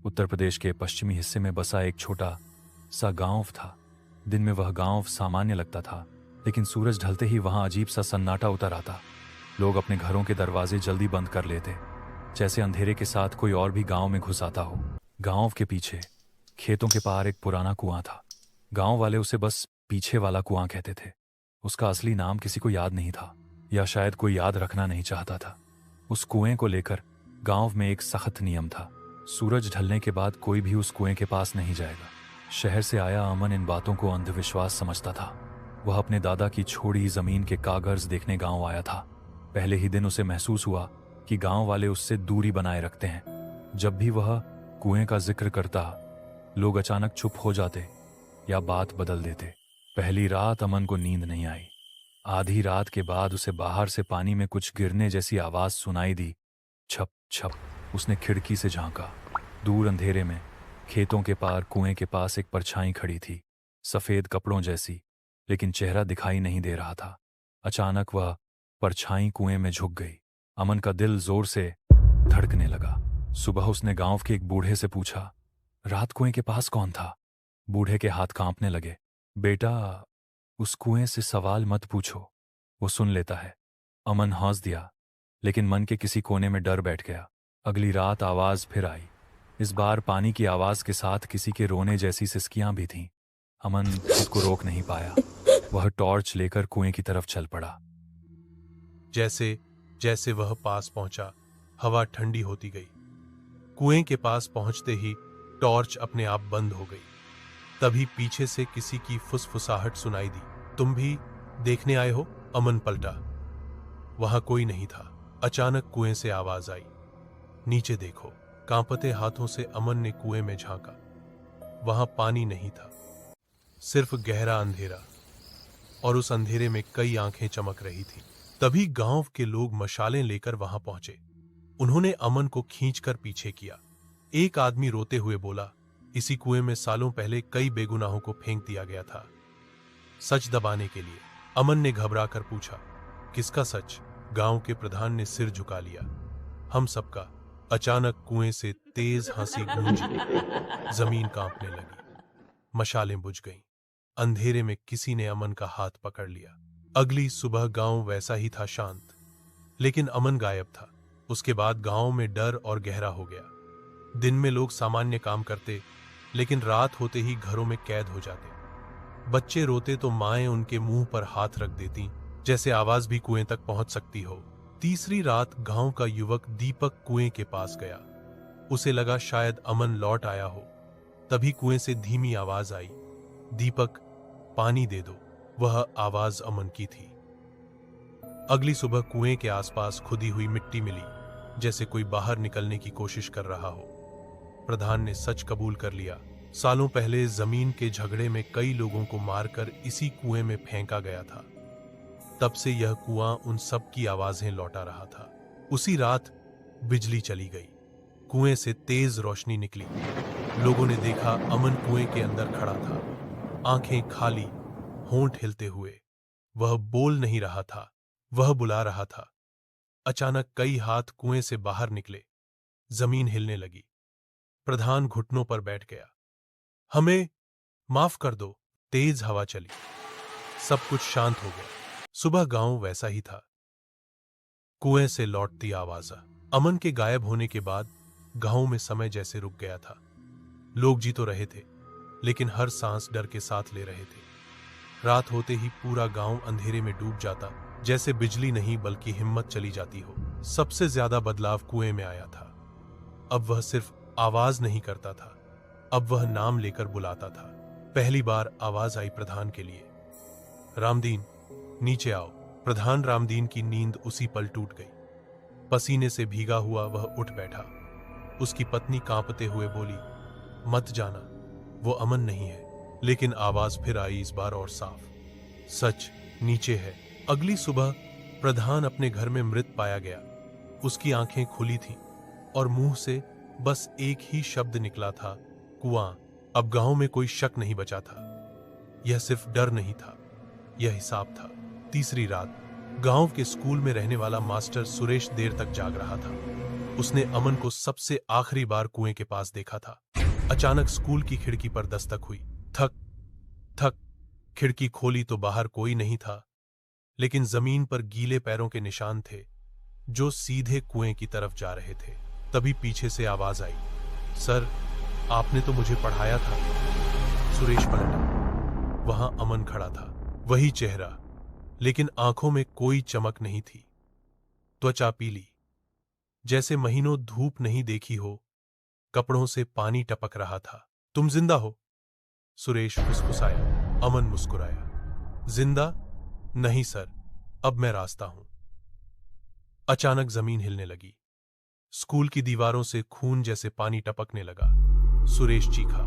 उत्तर प्रदेश के पश्चिमी हिस्से में बसा एक छोटा सा गांव था। दिन में वह गांव सामान्य लगता था, लेकिन सूरज ढलते ही वहां अजीब सा सन्नाटा उतर आता। लोग अपने घरों के दरवाजे जल्दी बंद कर लेते, जैसे अंधेरे के साथ कोई और भी गांव में घुस आता हो। गांव के पीछे खेतों के पार एक पुराना कुआं था। गांव वाले उसे बस पीछे वाला कुआं कहते थे। उसका असली नाम किसी को याद नहीं था, या शायद कोई याद रखना नहीं चाहता था। उस कुएं को लेकर गांव में एक सख्त नियम था। सूरज ढलने के बाद कोई भी उस कुएं के पास नहीं जाएगा। शहर से आया अमन इन बातों को अंधविश्वास समझता था। वह अपने दादा की छोड़ी जमीन के कागज देखने गांव आया था। पहले ही दिन उसे महसूस हुआ कि गांव वाले उससे दूरी बनाए रखते हैं। जब भी वह कुएं का जिक्र करता, लोग अचानक चुप हो जाते या बात बदल देते। पहली रात अमन को नींद नहीं आई। आधी रात के बाद उसे बाहर से पानी में कुछ गिरने जैसी आवाज सुनाई दी। छप छप। उसने खिड़की से झांका। दूर अंधेरे में खेतों के पार कुएं के पास एक परछाई खड़ी थी, सफेद कपड़ों जैसी, लेकिन चेहरा दिखाई नहीं दे रहा था। अचानक वह परछाई कुएं में झुक गई। अमन का दिल जोर से धड़कने लगा। सुबह उसने गांव के एक बूढ़े से पूछा, रात कुएं के पास कौन था? बूढ़े के हाथ कांपने लगे। बेटा, उस कुएं से सवाल मत पूछो, वो सुन लेता है। अमन हंस दिया, लेकिन मन के किसी कोने में डर बैठ गया। अगली रात आवाज फिर आई। इस बार पानी की आवाज के साथ किसी के रोने जैसी सिसकियां भी थीं। अमन खुद को रोक नहीं पाया। वह टॉर्च लेकर कुएं की तरफ चल पड़ा। जैसे जैसे वह पास पहुंचा, हवा ठंडी होती गई। कुएं के पास पहुंचते ही टॉर्च अपने आप बंद हो गई। तभी पीछे से किसी की फुसफुसाहट सुनाई दी। तुम भी देखने आए हो? अमन पलटा। वहां कोई नहीं था। अचानक कुएं से आवाज आई, नीचे देखो। कांपते हाथों से अमन ने कुएं में झांका। वहां पानी नहीं था, सिर्फ गहरा अंधेरा, और उस अंधेरे में कई आंखें चमक रही थीं। तभी गांव के लोग मशालें लेकर वहां पहुंचे। उन्होंने अमन को खींचकर पीछे किया। एक आदमी रोते हुए बोला, इसी कुएं में सालों पहले कई बेगुनाहों को फेंक दिया गया था, सच दबाने के लिए। अमन ने घबराकर पूछा, किसका सच? गांव के प्रधान ने सिर झुका लिया। हम सबका। अचानक कुएं से तेज हंसी गूंजी। जमीन कांपने लगी। मशालें बुझ गईं। अंधेरे में किसी ने अमन का हाथ पकड़ लिया। अगली सुबह गांव वैसा ही था, शांत, लेकिन अमन गायब था। उसके बाद गांव में डर और गहरा हो गया। दिन में लोग सामान्य काम करते, लेकिन रात होते ही घरों में कैद हो जाते। बच्चे रोते तो माएं उनके मुंह पर हाथ रख देती, जैसे आवाज भी कुएं तक पहुंच सकती हो। तीसरी रात गांव का युवक दीपक कुएं के पास गया। उसे लगा शायद अमन लौट आया हो। तभी कुएं से धीमी आवाज आई, दीपक, पानी दे दो। वह आवाज अमन की थी। अगली सुबह कुएं के आसपास खुदी हुई मिट्टी मिली, जैसे कोई बाहर निकलने की कोशिश कर रहा हो। प्रधान ने सच कबूल कर लिया। सालों पहले जमीन के झगड़े में कई लोगों को मारकर इसी कुएं में फेंका गया था। तब से यह कुआं उन सब की आवाजें लौटा रहा था। उसी रात बिजली चली गई। कुएं से तेज रोशनी निकली। लोगों ने देखा अमन कुएं के अंदर खड़ा था, आंखें खाली, होंठ हिलते हुए। वह बोल नहीं रहा था, वह बुला रहा था। अचानक कई हाथ कुएं से बाहर निकले। जमीन हिलने लगी। प्रधान घुटनों पर बैठ गया। हमें माफ कर दो। तेज हवा चली। सब कुछ शांत हो गया। सुबह गांव वैसा ही था। कुएं से लौटती आवाज। अमन के गायब होने के बाद गांव में समय जैसे रुक गया था। लोग जी तो रहे थे, लेकिन हर सांस डर के साथ ले रहे थे। रात होते ही पूरा गांव अंधेरे में डूब जाता, जैसे बिजली नहीं बल्कि हिम्मत चली जाती हो। सबसे ज्यादा बदलाव कुएं में आया था। अब वह सिर्फ आवाज नहीं करता था, अब वह नाम लेकर बुलाता था। पहली बार आवाज आई प्रधान के लिए, रामदीन, नीचे आओ। प्रधान रामदीन की नींद उसी पल टूट गई। पसीने से भीगा हुआ वह उठ बैठा। उसकी पत्नी कांपते हुए बोली, मत जाना, वो अमन नहीं है। लेकिन आवाज फिर आई, इस बार और साफ, सच नीचे है। अगली सुबह प्रधान अपने घर में मृत पाया गया। उसकी आंखें खुली थीं और मुंह से बस एक ही शब्द निकला था, कुआं। अब गांव में कोई शक नहीं बचा था। यह सिर्फ डर नहीं था, यह हिसाब था। तीसरी रात गांव के स्कूल में रहने वाला मास्टर सुरेश देर तक जाग रहा था। उसने अमन को सबसे आखिरी बार कुएं के पास देखा था। अचानक स्कूल की खिड़की पर दस्तक हुई। थक थक खिड़की खोली तो बाहर कोई नहीं था, लेकिन जमीन पर गीले पैरों के निशान थे जो सीधे कुएं की तरफ जा रहे थे। तभी पीछे से आवाज आई, सर, आपने तो मुझे पढ़ाया था। सुरेश पलटा। वहां अमन खड़ा था, वही चेहरा, लेकिन आंखों में कोई चमक नहीं थी। त्वचा पीली, जैसे महीनों धूप नहीं देखी हो। कपड़ों से पानी टपक रहा था। तुम जिंदा हो? सुरेश फुसफुसाया। अमन मुस्कुराया। जिंदा नहीं सर, अब मैं रास्ता हूं। अचानक जमीन हिलने लगी। स्कूल की दीवारों से खून जैसे पानी टपकने लगा। सुरेश चीखा,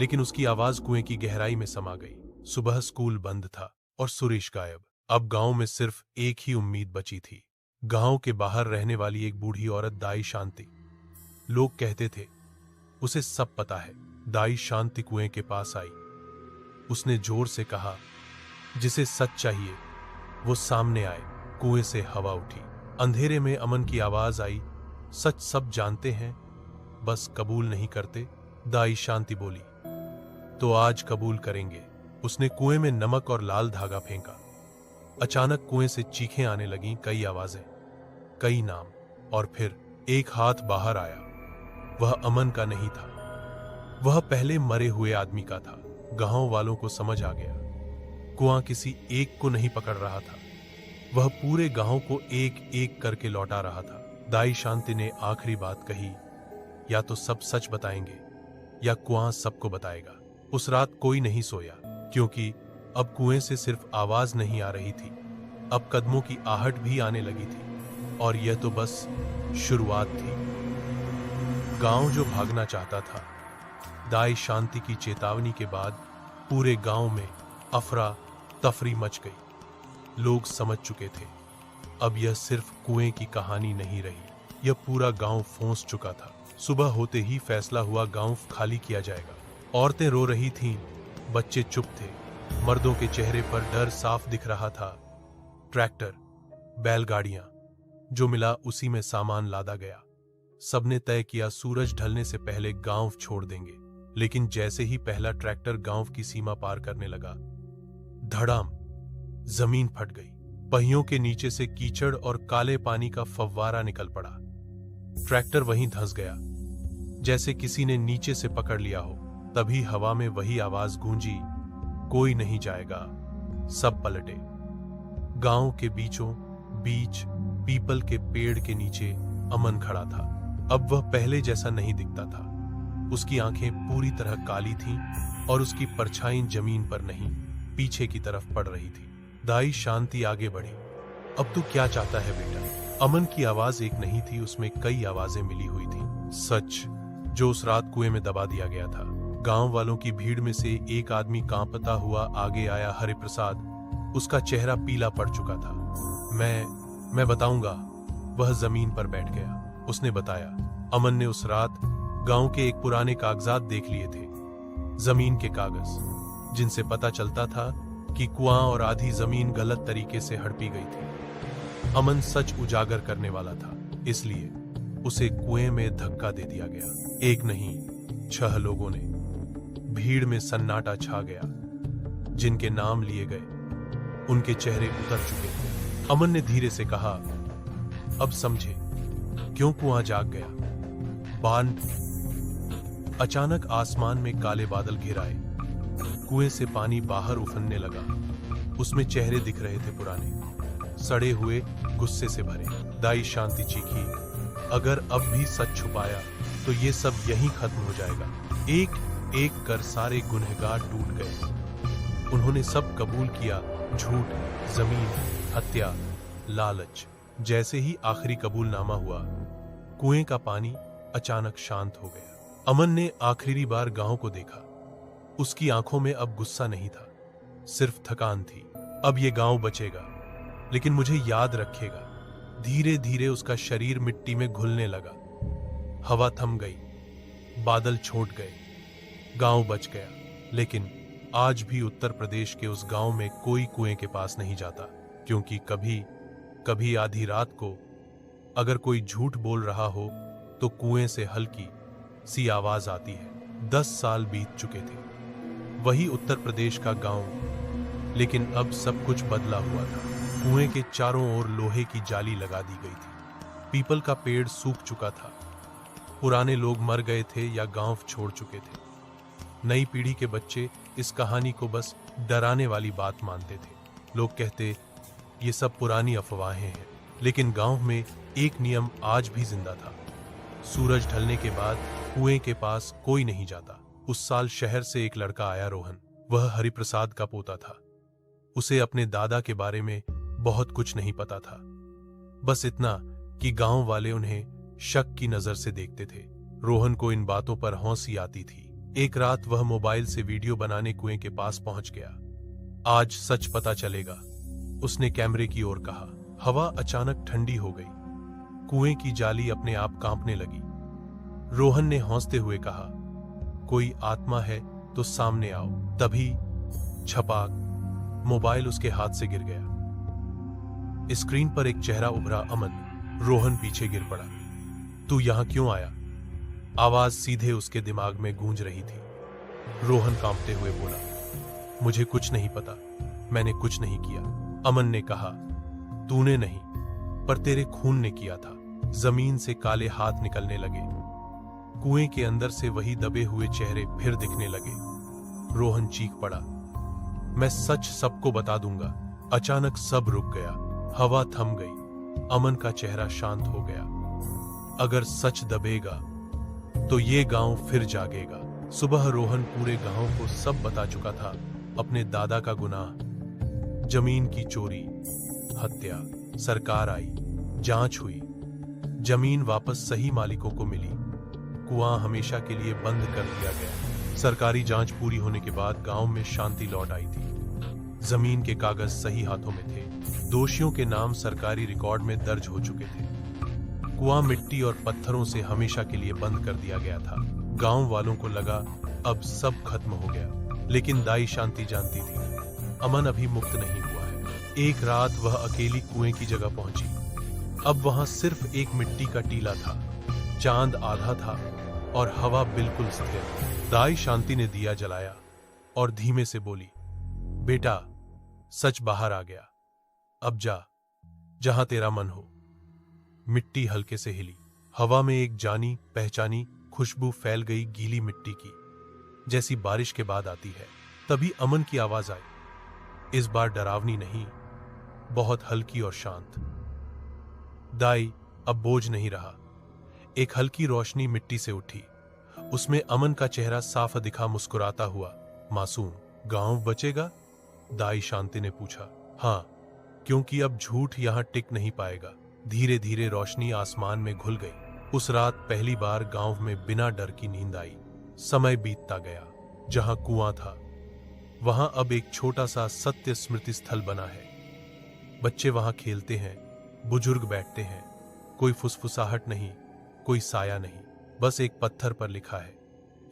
लेकिन उसकी आवाज कुएं की गहराई में समा गई। सुबह स्कूल बंद था और सुरेश गायब। अब गांव में सिर्फ एक ही उम्मीद बची थी। गांव के बाहर रहने वाली एक बूढ़ी औरत, दाई शांति। लोग कहते थे उसे सब पता है। दाई शांति कुएं के पास आई। उसने जोर से कहा, जिसे सच चाहिए वो सामने आए। कुएं से हवा उठी। अंधेरे में अमन की आवाज आई, सच सब जानते हैं, बस कबूल नहीं करते। दाई शांति बोली, तो आज कबूल करेंगे। उसने कुएं में नमक और लाल धागा फेंका। अचानक कुएं से चीखें आने लगीं, कई आवाजें, कई नाम, और फिर एक हाथ बाहर आया। वह अमन का नहीं था, वह पहले मरे हुए आदमी का था। गांव वालों को समझ आ गया, कुआं किसी एक को नहीं पकड़ रहा था, वह पूरे गांव को एक एक करके लौटा रहा था। दाई शांति ने आखिरी बात कही, या तो सब सच बताएंगे या कुआं सबको बताएगा। उस रात कोई नहीं सोया, क्योंकि अब कुएं से सिर्फ आवाज नहीं आ रही थी, अब कदमों की आहट भी आने लगी थी। और यह तो बस शुरुआत थी। गांव जो भागना चाहता था, दाई शांति की चेतावनी के बाद पूरे गांव में अफरा तफरी मच गई। लोग समझ चुके थे, अब यह सिर्फ कुएं की कहानी नहीं रही, यह पूरा गांव फंस चुका था। सुबह होते ही फैसला हुआ, गांव खाली किया जाएगा। औरतें रो रही थीं, बच्चे चुप थे, मर्दों के चेहरे पर डर साफ दिख रहा था। ट्रैक्टर, बैलगाड़ियां, जो मिला उसी में सामान लादा गया। सबने तय किया सूरज ढलने से पहले गांव छोड़ देंगे। लेकिन जैसे ही पहला ट्रैक्टर गांव की सीमा पार करने लगा, धड़ाम, जमीन फट गई। पहियों के नीचे से कीचड़ और काले पानी का फव्वारा निकल पड़ा। ट्रैक्टर वहीं धंस गया, जैसे किसी ने नीचे से पकड़ लिया हो। तभी हवा में वही आवाज गूंजी, कोई नहीं जाएगा। सब पलटे। गांव के बीचों बीच पीपल के पेड़ के नीचे अमन खड़ा था। अब वह पहले जैसा नहीं दिखता था। उसकी आंखें पूरी तरह काली थीं और उसकी परछाई जमीन पर नहीं, पीछे की तरफ पड़ रही थी। दाई शांति आगे बढ़ी। अब तू क्या चाहता है बेटा? अमन की आवाज एक नहीं थी, उसमें कई आवाजें मिली हुई थी। सच, जो उस रात कुएं में दबा दिया गया था। गांव वालों की भीड़ में से एक आदमी कांपता हुआ आगे आया, हरिप्रसाद। उसका चेहरा पीला पड़ चुका था। मैं बताऊंगा। वह जमीन पर बैठ गया। उसने बताया, अमन ने उस रात गांव के एक पुराने कागजात देख लिए थे, जमीन के कागज, जिनसे पता चलता था कि कुआं और आधी जमीन गलत तरीके से हड़पी गई थी। अमन सच उजागर करने वाला था, इसलिए उसे कुएं में धक्का दे दिया गया। एक नहीं, 6 लोगों ने। भीड़ में सन्नाटा छा गया। जिनके नाम लिए गए उनके चेहरे उतर चुके थे। अमन ने धीरे से कहा, अब समझे क्यों कुआं जाग गया। बान। अचानक आसमान में काले बादल घिर आए। कुएं से पानी बाहर उफनने लगा। उसमें चेहरे दिख रहे थे, पुराने, सड़े हुए, गुस्से से भरे। दाई शांति चीखी, अगर अब भी सच छुपाया तो ये सब यहीं खत्म हो जाएगा। एक एक कर सारे गुनहगार टूट गए। उन्होंने सब कबूल किया, झूठ, जमीन, हत्या, लालच। जैसे ही आखिरी कबूलनामा हुआ, कुएं का पानी अचानक शांत हो गया। अमन ने आखिरी बार गांव को देखा। उसकी आंखों में अब गुस्सा नहीं था, सिर्फ थकान थी। अब ये गांव बचेगा, लेकिन मुझे याद रखेगा। धीरे धीरे उसका शरीर मिट्टी में घुलने लगा। हवा थम गई, बादल छोट गए, गांव बच गया। लेकिन आज भी उत्तर प्रदेश के उस गांव में कोई कुएं के पास नहीं जाता, क्योंकि कभी कभी आधी रात को अगर कोई झूठ बोल रहा हो तो कुएं से हल्की सी आवाज आती है। 10 साल बीत चुके थे, वही उत्तर प्रदेश का गांव, लेकिन अब सब कुछ बदला हुआ था। कुएं के चारों ओर लोहे की जाली लगा दी गई थी। पीपल का पेड़ सूख चुका था। पुराने लोग मर गए थे या गांव छोड़ चुके थे। नई पीढ़ी के बच्चे इस कहानी को बस डराने वाली बात मानते थे। लोग कहते ये सब पुरानी अफवाहें हैं, लेकिन गांव में एक नियम आज भी जिंदा था। सूरज ढलने के बाद कुएं के पास कोई नहीं जाता। उस साल शहर से एक लड़का आया, रोहन। वह हरिप्रसाद का पोता था। उसे अपने दादा के बारे में बहुत कुछ नहीं पता था, बस इतना कि गांव वाले उन्हें शक की नजर से देखते थे। रोहन को इन बातों पर हंसी आती थी। एक रात वह मोबाइल से वीडियो बनाने कुएं के पास पहुंच गया। आज सच पता चलेगा, उसने कैमरे की ओर कहा। हवा अचानक ठंडी हो गई। कुएं की जाली अपने आप कांपने लगी। रोहन ने हंसते हुए कहा, कोई आत्मा है तो सामने आओ। तभी छपाक, मोबाइल उसके हाथ से गिर गया। स्क्रीन पर एक चेहरा उभरा, अमन। रोहन पीछे गिर पड़ा। तू यहां क्यों आया? आवाज सीधे उसके दिमाग में गूंज रही थी। रोहन कांपते हुए बोला, मुझे कुछ नहीं पता, मैंने कुछ नहीं किया। अमन ने कहा, तूने नहीं, पर तेरे खून ने किया था। जमीन से काले हाथ निकलने लगे। कुएं के अंदर से वही दबे हुए चेहरे फिर दिखने लगे। रोहन चीख पड़ा, मैं सच सबको बता दूंगा। अचानक सब रुक गया। हवा थम गई। अमन का चेहरा शांत हो गया। अगर सच दबेगा तो ये गांव फिर जागेगा। सुबह रोहन पूरे गांव को सब बता चुका था। अपने दादा का गुनाह, जमीन की चोरी, हत्या। सरकार आई, जांच हुई, जमीन वापस सही मालिकों को मिली। कुआं हमेशा के लिए बंद कर दिया गया। सरकारी जांच पूरी होने के बाद गांव में शांति लौट आई थी। जमीन के कागज सही हाथों में थे। दोषियों के नाम सरकारी रिकॉर्ड में दर्ज हो चुके थे। कुआं मिट्टी और पत्थरों से हमेशा के लिए बंद कर दिया गया था। गांव वालों को लगा अब सब खत्म हो गया, लेकिन दाई शांति जानती थी अमन अभी मुक्त नहीं हुआ है। एक रात वह अकेली कुएं की जगह पहुंची। अब वहां सिर्फ एक मिट्टी का टीला था। चांद आधा था और हवा बिल्कुल स्थिर। दाई शांति ने दिया जलाया और धीमे से बोली, बेटा, सच बाहर आ गया। अब जा, जहां तेरा मन हो। मिट्टी हल्के से हिली। हवा में एक जानी पहचानी खुशबू फैल गई, गीली मिट्टी की, जैसी बारिश के बाद आती है। तभी अमन की आवाज आई। इस बार डरावनी नहीं, बहुत हल्की और शांत। दाई, अब बोझ नहीं रहा। एक हल्की रोशनी मिट्टी से उठी। उसमें अमन का चेहरा साफ दिखा, मुस्कुराता हुआ। मासूम, गांव बचेगा? दाई शांति ने पूछा। हाँ, क्योंकि अब झूठ यहां टिक नहीं पाएगा। धीरे धीरे रोशनी आसमान में घुल गई। उस रात पहली बार गांव में बिना डर की नींद आई। समय बीतता गया। जहां कुआं था वहां अब एक छोटा सा सत्य स्मृति स्थल बना है। बच्चे वहां खेलते हैं, बुजुर्ग बैठते हैं। कोई फुसफुसाहट नहीं, कोई साया नहीं, बस एक पत्थर पर लिखा है,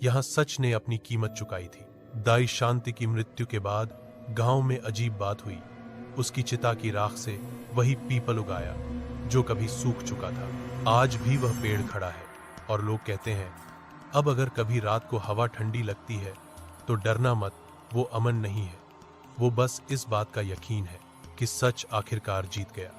यहां सच ने अपनी कीमत चुकाई थी। दाई शांति की मृत्यु के बाद गांव में अजीब बात हुई। उसकी चिता की राख से वही पीपल उगाया जो कभी सूख चुका था। आज भी वह पेड़ खड़ा है और लोग कहते हैं, अब अगर कभी रात को हवा ठंडी लगती है तो डरना मत, वो अमन नहीं है, वो बस इस बात का यकीन है कि सच आखिरकार जीत गया।